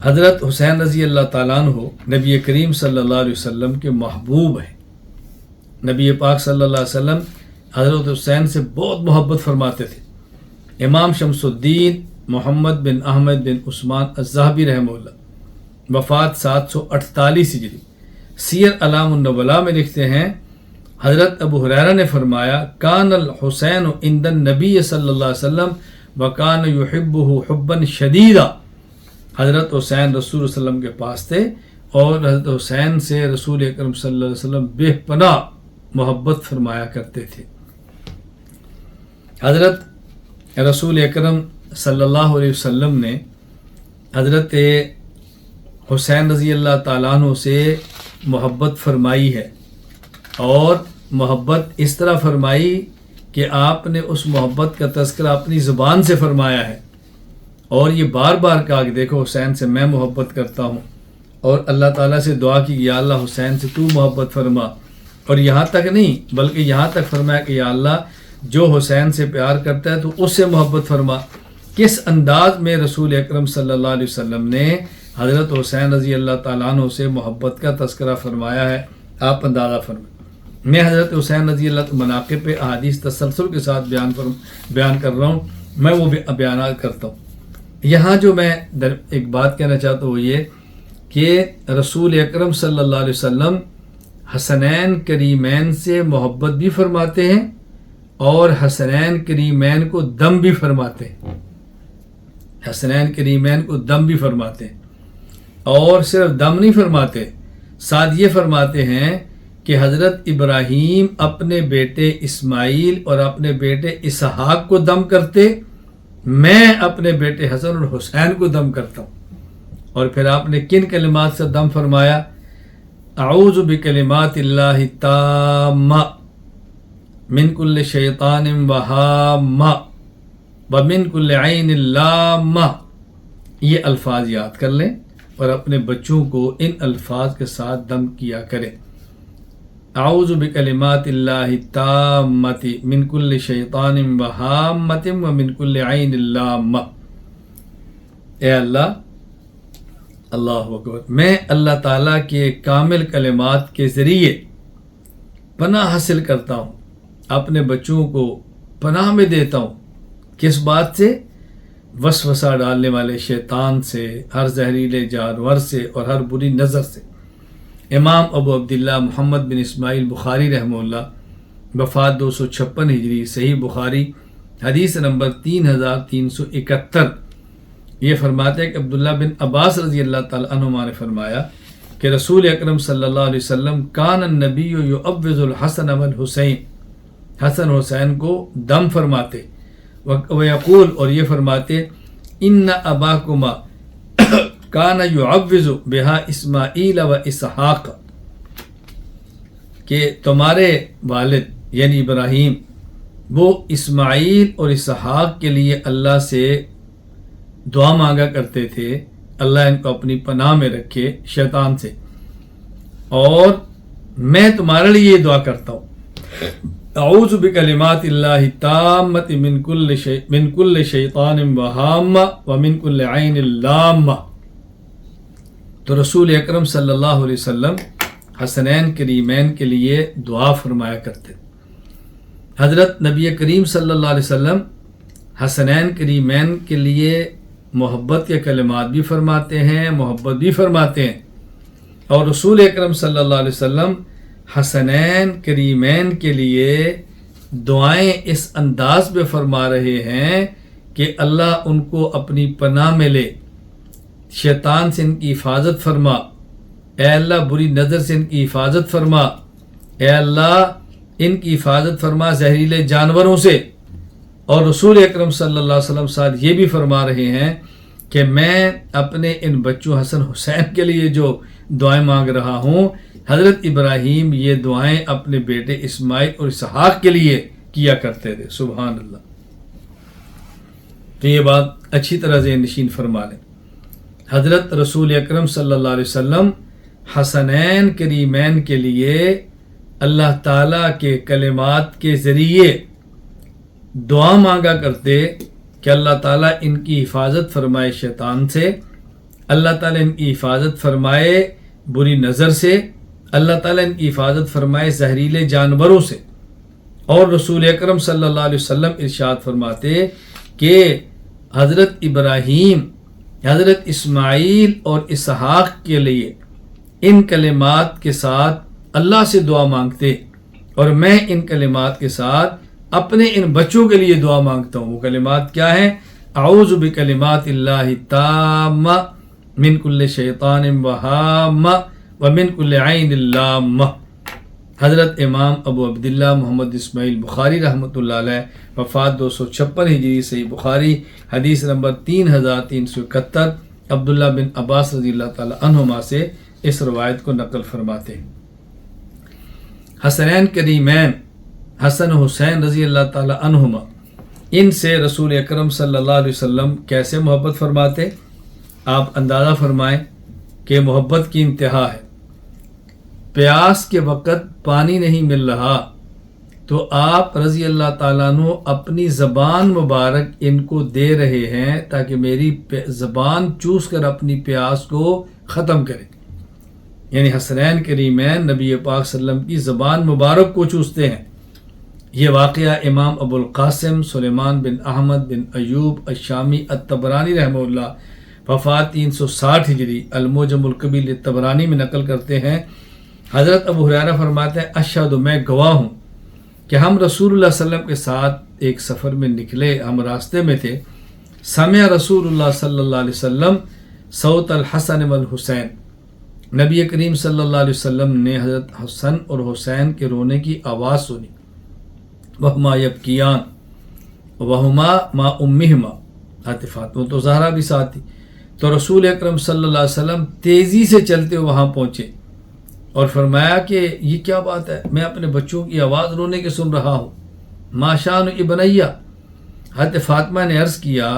حضرت حسین رضی اللہ تعالیٰ عنہ نبی کریم صلی اللہ علیہ وسلم کے محبوب ہیں۔ نبی پاک صلی اللہ علیہ وسلم حضرت حسین سے بہت محبت فرماتے تھے۔ امام شمس الدین محمد بن احمد بن عثمان الذہبی رحمہ اللہ، وفات 748 ہجری، سیر اعلام النبلاء میں لکھتے ہیں، حضرت ابو ہریرہ نے فرمایا، کان الحسین عند النبی صلی اللہ علیہ وسلم وکان یحبہ حبا شدیدا۔ حضرت حسین رسول اللہ علیہ وسلم کے پاس تھے اور حضرت حسین سے رسول اکرم صلی اللہ علیہ وسلم بے پناہ محبت فرمایا کرتے تھے۔ حضرت رسول اکرم صلی اللہ علیہ وسلم نے حضرت حسین رضی اللہ تعالیٰ عنہ سے محبت فرمائی ہے، اور محبت اس طرح فرمائی کہ آپ نے اس محبت کا تذکرہ اپنی زبان سے فرمایا ہے، اور یہ بار بار کہا کہ دیکھو حسین سے میں محبت کرتا ہوں، اور اللہ تعالیٰ سے دعا کی یا اللہ حسین سے تو محبت فرما، اور یہاں تک نہیں بلکہ یہاں تک فرمایا کہ یا اللہ جو حسین سے پیار کرتا ہے تو اس سے محبت فرما۔ کس انداز میں رسول اکرم صلی اللہ علیہ وسلم نے حضرت حسین رضی اللہ تعالیٰ عنہ سے محبت کا تذکرہ فرمایا ہے، آپ اندازہ فرمائیں۔ میں حضرت حسین رضی اللہ مناقب پہ احادیث تسلسل کے ساتھ بیان کر رہا ہوں، میں وہ بیانات کرتا ہوں۔ یہاں جو میں ایک بات کہنا چاہتا ہوں وہ یہ کہ رسول اکرم صلی اللہ علیہ وسلم حسنین کریمین سے محبت بھی فرماتے ہیں اور حسنین کریمین کو دم بھی فرماتے ہیں، حسنین کریمین کو دم بھی فرماتے ہیں، اور صرف دم نہیں فرماتے، ساتھ یہ فرماتے ہیں کہ حضرت ابراہیم اپنے بیٹے اسماعیل اور اپنے بیٹے اسحاق کو دم کرتے، میں اپنے بیٹے حسن اور حسین کو دم کرتا ہوں۔ اور پھر آپ نے کن کلمات سے دم فرمایا؟ اعوذ بکلمات اللہ التامہ من کل شیطان وہامہ ومن کل عین لامہ۔ یہ الفاظ یاد کر لیں اور اپنے بچوں کو ان الفاظ کے ساتھ دم کیا کریں۔ اعوذ بکلمات اللہ التامۃ من کل شیطان وہامۃ ومن کل عین لامہ۔ اے اللہ، اللہ اکبر، میں اللہ تعالیٰ کے کامل کلمات کے ذریعے پناہ حاصل کرتا ہوں، اپنے بچوں کو پناہ میں دیتا ہوں۔ کس بات سے؟ وسوسہ ڈالنے والے شیطان سے، ہر زہریلے جانور سے اور ہر بری نظر سے۔ امام ابو عبداللہ محمد بن اسماعیل بخاری رحمہ اللہ، وفات 256 ہجری، صحیح بخاری حدیث نمبر 3371۔ یہ فرماتے ہیں کہ عبداللہ بن عباس رضی اللہ تعالیٰ عنہما نے فرمایا کہ رسول اکرم صلی اللہ علیہ وسلم کان النبی یعوذ الحسن والحسین، حسن حسین کو دم فرماتے، ویقول، اور یہ فرماتے، ان اباکما کان یعوذ بہا اسماعیل و اسحاق، کہ تمہارے والد یعنی ابراہیم وہ اسماعیل اور اسحاق کے لیے اللہ سے دعا مانگا کرتے تھے، اللہ ان کو اپنی پناہ میں رکھے شیطان سے، اور میں تمہارے لیے یہ دعا کرتا ہوں، اعوذ بکلمات اللہ التامۃ من کل شیطان وہامہ ومن کل عین لامہ۔ تو رسول اکرم صلی اللہ علیہ وسلم حسنین کریمین کے لیے دعا فرمایا کرتے۔ حضرت نبی کریم صلی اللہ علیہ وسلم حسنین کریمین کے لیے محبت کے کلمات بھی فرماتے ہیں، محبت بھی فرماتے ہیں، اور رسول اکرم صلی اللہ علیہ وسلم حسنین کریمین کے لیے دعائیں اس انداز میں فرما رہے ہیں کہ اللہ ان کو اپنی پناہ میں لے، شیطان سے ان کی حفاظت فرما، اے اللہ بری نظر سے ان کی حفاظت فرما، اے اللہ ان کی حفاظت فرما زہریلے جانوروں سے۔ اور رسول اکرم صلی اللہ علیہ وسلم ساتھ یہ بھی فرما رہے ہیں کہ میں اپنے ان بچوں حسن حسین کے لیے جو دعائیں مانگ رہا ہوں، حضرت ابراہیم یہ دعائیں اپنے بیٹے اسماعیل اور اسحاق کے لیے کیا کرتے تھے۔ سبحان اللہ۔ تو یہ بات اچھی طرح ذہن نشین فرما لیں۔ حضرت رسول اکرم صلی اللہ علیہ وسلم حسنین کریمین کے لیے اللہ تعالیٰ کے کلمات کے ذریعے دعا مانگا کرتے کہ اللہ تعالیٰ ان کی حفاظت فرمائے شیطان سے، اللہ تعالیٰ ان کی حفاظت فرمائے بری نظر سے، اللہ تعالیٰ ان کی حفاظت فرمائے زہریلے جانوروں سے۔ اور رسول اکرم صلی اللہ علیہ وسلم ارشاد فرماتے کہ حضرت ابراہیم، حضرت اسماعیل اور اسحاق کے لیے ان کلمات کے ساتھ اللہ سے دعا مانگتے، اور میں ان کلمات کے ساتھ اپنے ان بچوں کے لیے دعا مانگتا ہوں۔ وہ کلمات کیا ہیں؟ اعوذ بکلمات اللہ التامہ من کل شیطان وہامہ ومن کل عین لامہ۔ حضرت امام ابو عبداللہ محمد اسماعیل بخاری رحمۃ اللہ علیہ، وفات 256 ہجری، صحیح بخاری حدیث نمبر 3371، عبداللہ بن عباس رضی اللہ تعالی عنہما سے اس روایت کو نقل فرماتے ہیں۔ حسنین کریمین حسن حسین رضی اللہ تعالی عنہما، ان سے رسول اکرم صلی اللہ علیہ وسلم کیسے محبت فرماتے؟ آپ اندازہ فرمائیں کہ محبت کی انتہا ہے۔ پیاس کے وقت پانی نہیں مل رہا تو آپ رضی اللہ تعالیٰ عنہ اپنی زبان مبارک ان کو دے رہے ہیں تاکہ میری زبان چوس کر اپنی پیاس کو ختم کرے۔ یعنی حسنین کریمین نبی پاک صلی اللہ علیہ وسلم کی زبان مبارک کو چوستے ہیں۔ یہ واقعہ امام ابو القاسم سلیمان بن احمد بن ایوب الشامی الطبرانی رحمہ اللہ، وفات 360 ہجری، المعجم الکبیر للطبرانی میں نقل کرتے ہیں۔ حضرت ابو ہریرہ فرماتے ہیں اشہد، میں گواہ ہوں کہ ہم رسول اللہ صلی اللہ علیہ وسلم کے ساتھ ایک سفر میں نکلے، ہم راستے میں تھے۔ سمع رسول اللہ صلی اللہ علیہ وسلم صوت الحسن والحسین، نبی کریم صلی اللہ علیہ وسلم نے حضرت حسن اور حسین کے رونے کی آواز سنی۔ وہما یبکیان وہما ما امہما، حضرت فاطمہ تو زہرا بھی ساتھ تھی۔ تو رسول اکرم صلی اللہ علیہ وسلم تیزی سے چلتے وہاں پہنچے اور فرمایا کہ یہ کیا بات ہے، میں اپنے بچوں کی آواز رونے کے سن رہا ہوں۔ ما شان ابنیہ، حضرت فاطمہ نے عرض کیا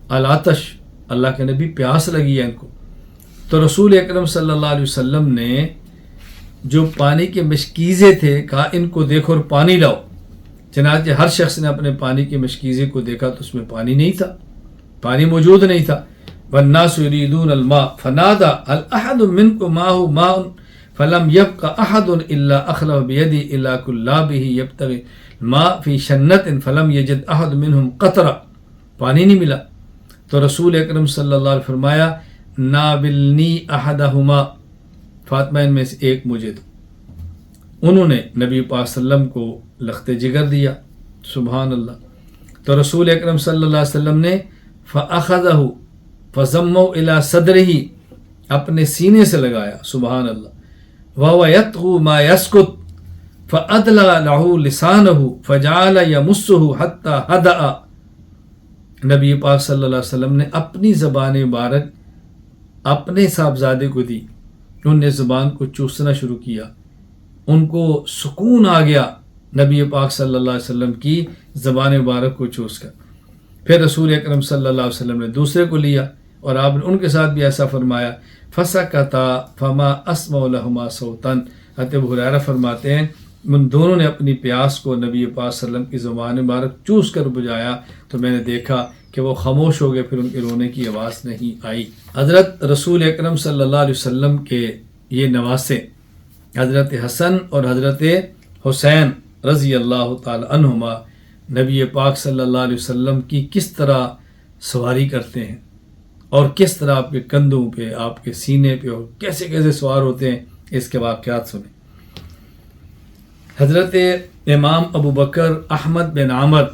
العطش، اللہ کے نبی پیاس لگی ہے ان کو۔ تو رسول اکرم صلی اللہ علیہ وسلم نے جو پانی کے مشکیزے تھے کہا ان کو دیکھو اور پانی لاؤ۔ چنانچہ ہر شخص نے اپنے پانی کے مشکیزے کو دیکھا تو اس میں پانی نہیں تھا، پانی موجود نہیں تھا۔ والناس یریدون الماء فنادى هل احد منكم معه ماء فلم يبق احد الا اخلف بيده الى كلابه يبتغي الماء في شنة فلم يجد احد منهم قطرة، پانی نہیں ملا۔ تو رسول اکرم صلی اللہ علیہ وسلم فرمایا ناولنی احدہما، فاطمہ ان میں سے ایک مجھے دو۔ انہوں نے نبی پاک صلی اللہ علیہ وسلم کو لخت جگر دیا، سبحان اللہ۔ تو رسول اکرم صلی اللہ علیہ وسلم نے فاخذہ فضموا الى صدرہ، اپنے سینے سے لگایا، سبحان اللہ۔ وهو يطغو ما يسكت فادلى له لسانه فجعل يمسه حتى هدأ، نبی پاک صلی اللہ علیہ وسلم نے اپنی زبان مبارک اپنے صاحبزادے کو دی، انہوں نے زبان کو چوسنا شروع کیا، ان کو سکون آ گیا نبی پاک صلی اللہ علیہ وسلم کی زبان مبارک کو چوس کر۔ پھر رسول اکرم صلی اللہ علیہ وسلم نے دوسرے کو لیا اور آپ نے ان کے ساتھ بھی ایسا فرمایا۔ فسکتا فما اسمع لہما صوتا، حضرت ابو ہریرہ فرماتے ہیں ان دونوں نے اپنی پیاس کو نبی پاک صلی اللہ علیہ وسلم کی زبان مبارک چوس کر بجایا تو میں نے دیکھا کہ وہ خاموش ہو گئے، پھر ان کے رونے کی آواز نہیں آئی۔ حضرت رسول اکرم صلی اللہ علیہ وسلم کے یہ نواسے حضرت حسن اور حضرت حسین رضی اللہ تعالی عنہما نبی پاک صلی اللہ علیہ وسلم کی کس طرح سواری کرتے ہیں اور کس طرح آپ کے کندھوں پہ، آپ کے سینے پہ اور کیسے کیسے سوار ہوتے ہیں، اس کے واقعات سنیں۔ حضرت امام ابو بکر احمد بن عمر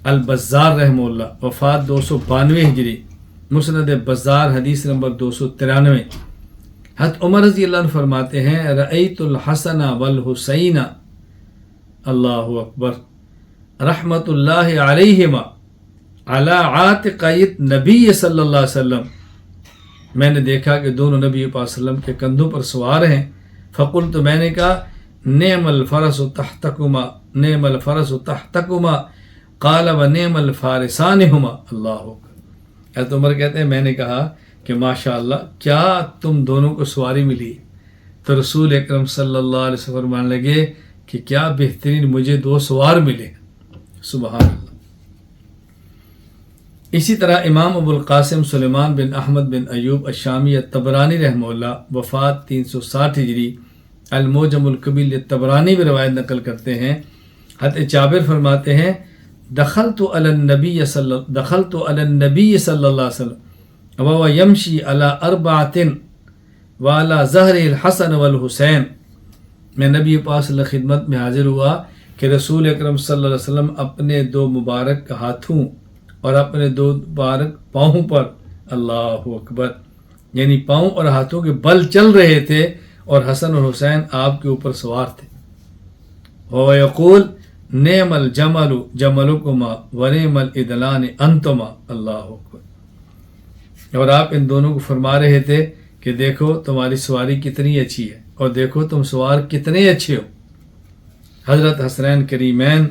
البزار رحمہ اللہ، وفات 292 ہجری، مسند بزار حدیث نمبر 293۔ حضرت عمر رضی اللہ عنہ فرماتے ہیں رأیت الحسن والحسین، اللہ اکبر، رحمت اللہ علیہما علی عاتقیت نبی صلی اللہ علیہ وسلم، میں نے دیکھا کہ دونوں نبی پاک صلی اللہ علیہ وسلم کے کندھوں پر سوار ہیں۔ فقلت، میں نے کہا نعم الفرس تحتکما، نعم الفرس تحتکما، قال ونعم الفارسان ہما، اللہ اکبر۔ حضرت عمر کہتے ہیں میں نے کہا کہ ماشاء اللہ کیا تم دونوں کو سواری ملی؟ تو رسول اکرم صلی اللہ علیہ وسلم فرمانے لگے کہ کیا بہترین مجھے دو سوار ملے، سبحان اللہ۔ اسی طرح امام ابو القاسم سلیمان بن احمد بن ایوب الشامی الطبرانی رحمہ اللہ وفات 360 ہجری الموجم الکبیر الطبرانی بھی روایت نقل کرتے ہیں. حضرت جابر فرماتے ہیں دخلت علی النبی صلی اللہ علیہ وسلم وهو یمشی علی اربعۃ وعلی ظہر الحسن والحسین. میں نبی پاک صلی اللہ علیہ وسلم خدمت میں حاضر ہوا کہ رسول اکرم صلی اللہ علیہ وسلم اپنے 2 مبارک ہاتھوں اور اپنے 2 مبارک پاؤں پر، اللہ اکبر، یعنی پاؤں اور ہاتھوں کے بل چل رہے تھے اور حسن اور حسین آپ کے اوپر سوار تھے. وہ یقول نعم الجمل جملکما ونعم الادلان انتما، اللہ اکبر. اور آپ ان دونوں کو فرما رہے تھے کہ دیکھو تمہاری سواری کتنی اچھی ہے اور دیکھو تم سوار کتنے اچھے ہو. حضرت حسنین کریمین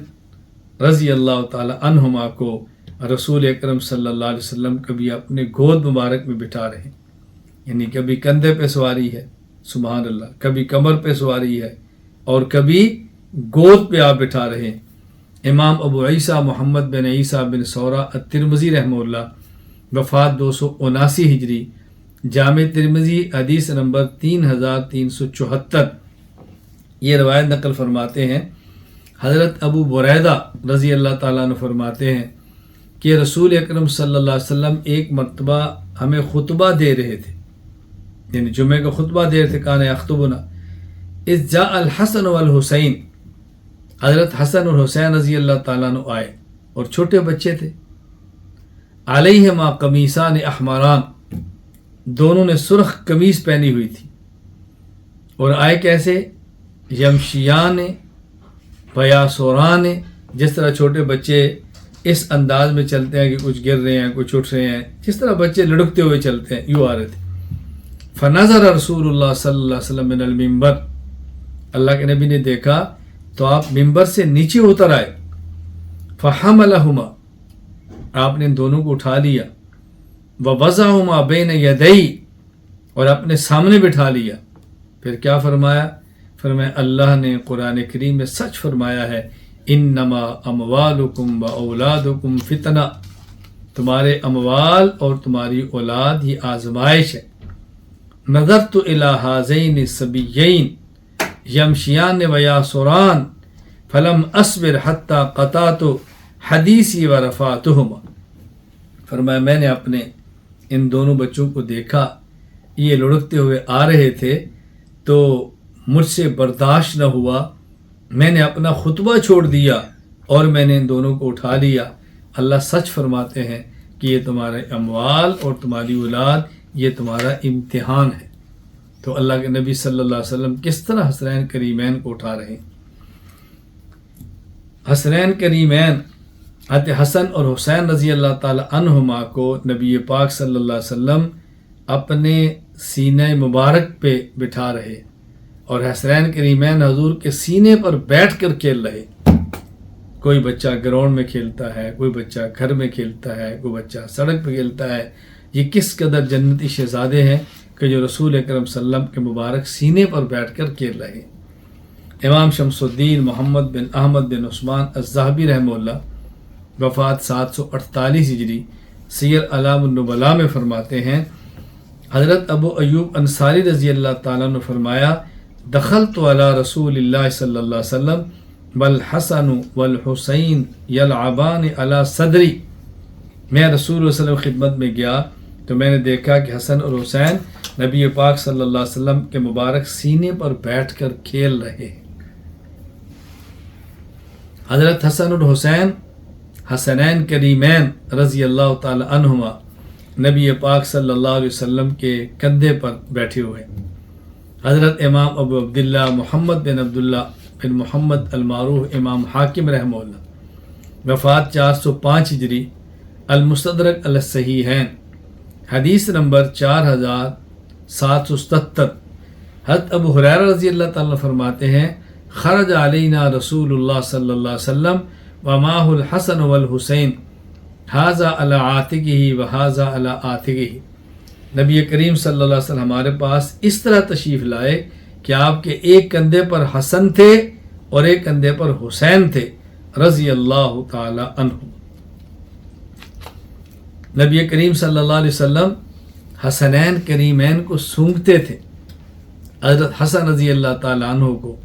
رضی اللہ تعالی عنہما کو رسول اکرم صلی اللہ علیہ وسلم کبھی اپنے گود مبارک میں بٹھا رہے ہیں، یعنی کبھی کندھے پہ سواری ہے، سبحان اللہ، کبھی کمر پہ سواری ہے اور کبھی گود پہ آپ بٹھا رہے ہیں. امام ابو عیسیٰ محمد بن عیسیٰ بن سورہ الترمذی رحمہ اللہ وفات 279 ہجری، جامع ترمذی حدیث نمبر 3374 یہ روایت نقل فرماتے ہیں. حضرت ابو بریدہ رضی اللہ تعالیٰ عنہ فرماتے ہیں کہ رسول اکرم صلی اللہ علیہ وسلم ایک مرتبہ ہمیں خطبہ دے رہے تھے، یعنی جمعے کا خطبہ دے رہے تھے، کان یخطبنا اذ جاء الحسن والحسین. حضرت حسن اور حسین رضی اللہ تعالیٰ عنہ آئے اور چھوٹے بچے تھے. علیہما قمیصان احمران، دونوں نے سرخ قمیص پہنی ہوئی تھی. اور آئے کیسے؟ یمشیان بیاسوران، جس طرح چھوٹے بچے اس انداز میں چلتے ہیں کہ کچھ گر رہے ہیں کچھ اٹھ رہے ہیں، جس طرح بچے لڑکتے ہوئے چلتے ہیں یوں آ رہے تھے. فنظر رسول اللہ صلی اللہ علیہ وسلم من المنبر، اللہ کے نبی نے دیکھا تو آپ ممبر سے نیچے اتر آئے. فحملہما، آپ نے ان دونوں کو اٹھا لیا. ووضعہما بین یدی، اور اپنے سامنے بٹھا لیا. پھر کیا فرمایا؟ فرمایا اللہ نے قرآن کریم میں سچ فرمایا ہے انما اموالکم و اولادکم فتنہ، تمہارے اموال اور تمہاری اولاد یہ آزمائش ہے. نظرت الی ہذین الصبیین یمشیان و یاسران فلم اصبر حتی قطعت حدیثی و رفعتہما. فرمایا میں نے اپنے ان دونوں بچوں کو دیکھا، یہ لڑکتے ہوئے آ رہے تھے تو مجھ سے برداشت نہ ہوا، میں نے اپنا خطبہ چھوڑ دیا اور میں نے ان دونوں کو اٹھا لیا. اللہ سچ فرماتے ہیں کہ یہ تمہارے اموال اور تمہاری اولاد یہ تمہارا امتحان ہے. تو اللہ کے نبی صلی اللہ علیہ وسلم کس طرح حسنین کریمین کو اٹھا رہے ہیں. حسنین کریمین حضرت حسن اور حسین رضی اللہ تعالی عنہما کو نبی پاک صلی اللہ علیہ وسلم اپنے سینہ مبارک پہ بٹھا رہے اور حسنین کریمین حضور کے سینے پر بیٹھ کر کھیل رہے. کوئی بچہ گراؤنڈ میں کھیلتا ہے، کوئی بچہ گھر میں کھیلتا ہے، کوئی بچہ سڑک پہ کھیلتا ہے. یہ کس قدر جنتی شہزادے ہیں کہ جو رسول اکرم صلی اللہ علیہ وسلم کے مبارک سینے پر بیٹھ کر کھیل رہے. امام شمس الدین محمد بن احمد بن عثمان الذہبی رحمہ اللہ وفات 748 ہجری، سیر اعلام النبلاء میں فرماتے ہیں حضرت ابو ایوب انصاری رضی اللہ تعالیٰ نے فرمایا دخلت علی رسول اللہ صلی اللہ علیہ وسلم والحسن والحسین یلعبان علی صدری. میں رسول اللہ صلی اللہ علیہ وسلم خدمت میں گیا تو میں نے دیکھا کہ حسن اور حسین نبی پاک صلی اللہ علیہ وسلم کے مبارک سینے پر بیٹھ کر کھیل رہے ہیں. حضرت حسن اور حسین حسنین کریمین رضی اللہ تعالی عنہما نبی پاک صلی اللہ علیہ وسلم کے کندھے پر بیٹھے ہوئے. حضرت امام ابو عبداللہ محمد بن عبداللہ بن محمد المعروف امام حاکم رحمہ اللہ وفات 405 ہجری، المستدرک علی الصحیحین حدیث نمبر 4777. حضرت ابو ہریرہ رضی اللہ تعالیٰ فرماتے ہیں خرج علینا رسول اللہ صلی اللہ علیہ وسلم ومعہ الحسن والحسین ھذا علی عاتقہ وھذا علی عاتقہ. نبی کریم صلی اللہ علیہ وسلم ہمارے پاس اس طرح تشریف لائے کہ آپ کے ایک کندھے پر حسن تھے اور ایک کندھے پر حسین تھے رضی اللہ تعالی عنہ. نبی کریم صلی اللہ علیہ وسلم حسنین کریمین کو سونگتے تھے. حضرت حسن رضی اللہ تعالیٰ عنہ کو،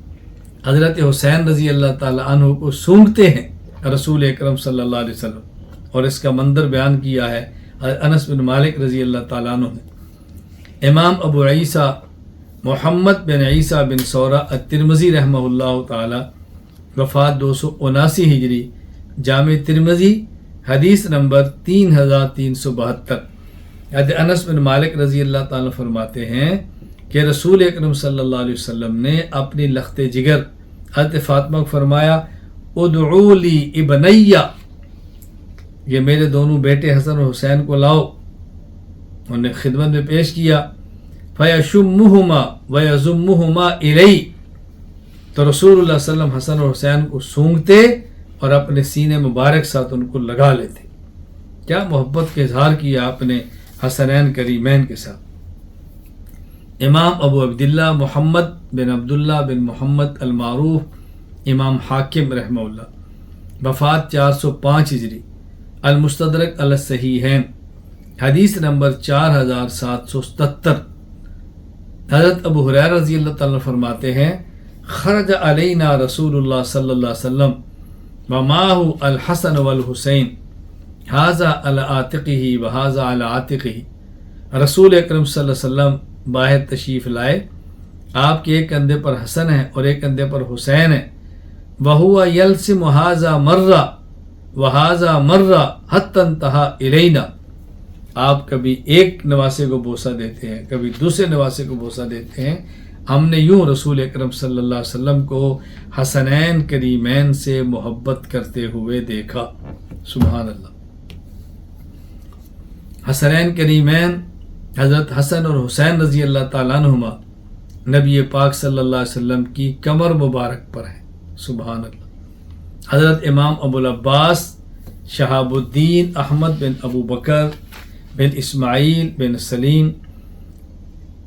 حضرت حسین رضی اللہ تعالیٰ عنہ کو سونگتے ہیں رسول اکرم صلی اللہ علیہ وسلم. اور اس کا منظر بیان کیا ہے انس بن مالک رضی اللہ تعالیٰ عنہ نے. امام ابو عیسیٰ محمد بن عیسیٰ بن سورہ الترمذی رحمہ اللہ تعالی، وفات 279 ہجری، جامع ترمذی، حدیث نمبر 3372. حضرت انس بن مالک رضی اللہ تعالیٰ فرماتے ہیں کہ رسول اکرم صلی اللہ علیہ وسلم نے اپنی لخت جگر حضرت فاطمہ کو فرمایا ادعو لی ابنیہ، یہ میرے دونوں بیٹے حسن اور حسین کو لاؤ. انہیں خدمت میں پیش کیا. فیشمہما ویضمہما الی، تو رسول اللہ صلی اللہ علیہ وسلم حسن اور حسین کو سونگتے اور اپنے سینے مبارک ساتھ ان کو لگا لیتے. کیا محبت کا اظہار کیا آپ نے حسنین کریمین کے ساتھ. امام ابو عبداللہ محمد بن عبداللہ بن محمد المعروف امام حاکم رحمہ اللہ، وفات 405 ہجری، المستدرک علی الصحیحین، حدیث نمبر 4777. حضرت ابو ہریرہ رضی اللہ تعالیٰ فرماتے ہیں خرج علینا رسول اللہ صلی اللہ علیہ وسلم ومعہ الحسن والحسین ھذا علی عاتقہ وھذا علی عاتقہ. رسول اکرم صلی اللہ علیہ وسلم باہر تشریف لائے، آپ کے ایک کندھے پر حسن ہے اور ایک کندھے پر حسین ہے. وہو یلسم ھذا مرہ وھذا مرہ حتی انتہا الینا. آپ کبھی ایک نواسے کو بوسہ دیتے ہیں، کبھی دوسرے نواسے کو بوسہ دیتے ہیں. ہم نے یوں رسول اکرم صلی اللہ علیہ وسلم کو حسنین کریمین سے محبت کرتے ہوئے دیکھا. سبحان اللہ. حسنین کریمین حضرت حسن اور حسین رضی اللہ تعالیٰ عنہما نبی پاک صلی اللہ علیہ وسلم کی کمر مبارک پر ہیں. سبحان اللہ. حضرت امام ابو العباس شہاب الدین احمد بن ابو بکر بن اسماعیل بن سلیم،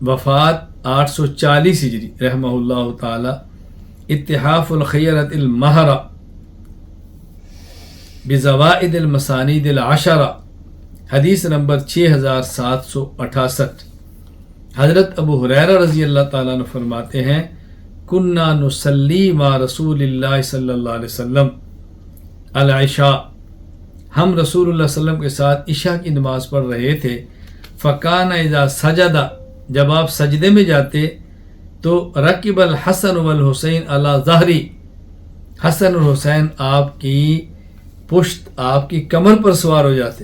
وفات 840 ہجری، رحمہ اللہ تعالی. اتحاف الخیرۃ المہرہ بزوائد المسانید العشرہ، حدیث نمبر 6768. حضرت ابو ہریرہ رضی اللہ تعالیٰ عنہ فرماتے ہیں کننا نصلی مع رسول اللہ صلی اللہ علیہ وسلم العشاء، ہم رسول اللہ صلی اللہ علیہ وسلم کے ساتھ عشاء کی نماز پڑھ رہے تھے. فکان اذا سجد، جب آپ سجدے میں جاتے تو رکب الحسن والحسین علی ظہری، حسن اور حسین آپ کی پشت، آپ کی کمر پر سوار ہو جاتے.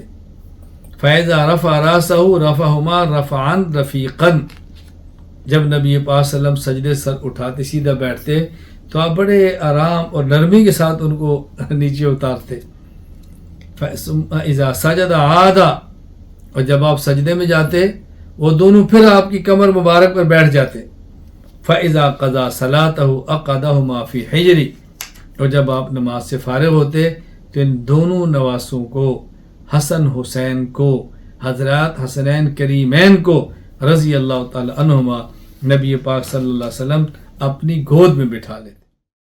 فَإِذَا رَفَعَ رَأْسَهُ رَفَعَهُمَا رَفْعًا رَفِيقًا، جب نبی پاک صلی اللہ علیہ وسلم سجدے سر اٹھاتے سیدھا بیٹھتے تو آپ بڑے آرام اور نرمی کے ساتھ ان کو نیچے اتارتے. فَإِذَا سَجَدَ عَادَ، اور جب آپ سجدے میں جاتے وہ دونوں پھر آپ کی کمر مبارک پر بیٹھ جاتے. فَإِذَا قَضَى صَلَاتَهُ أَقْعَدَهُمَا فِي حِجْرِ، اور جب آپ نماز سے فارغ ہوتے تو ان دونوں نواسوں کو، حسن حسین کو، حضرات حسنین کریمین کو رضی اللہ تعالی عنہما، نبی پاک صلی اللہ علیہ وسلم اپنی گود میں بٹھا لیتے.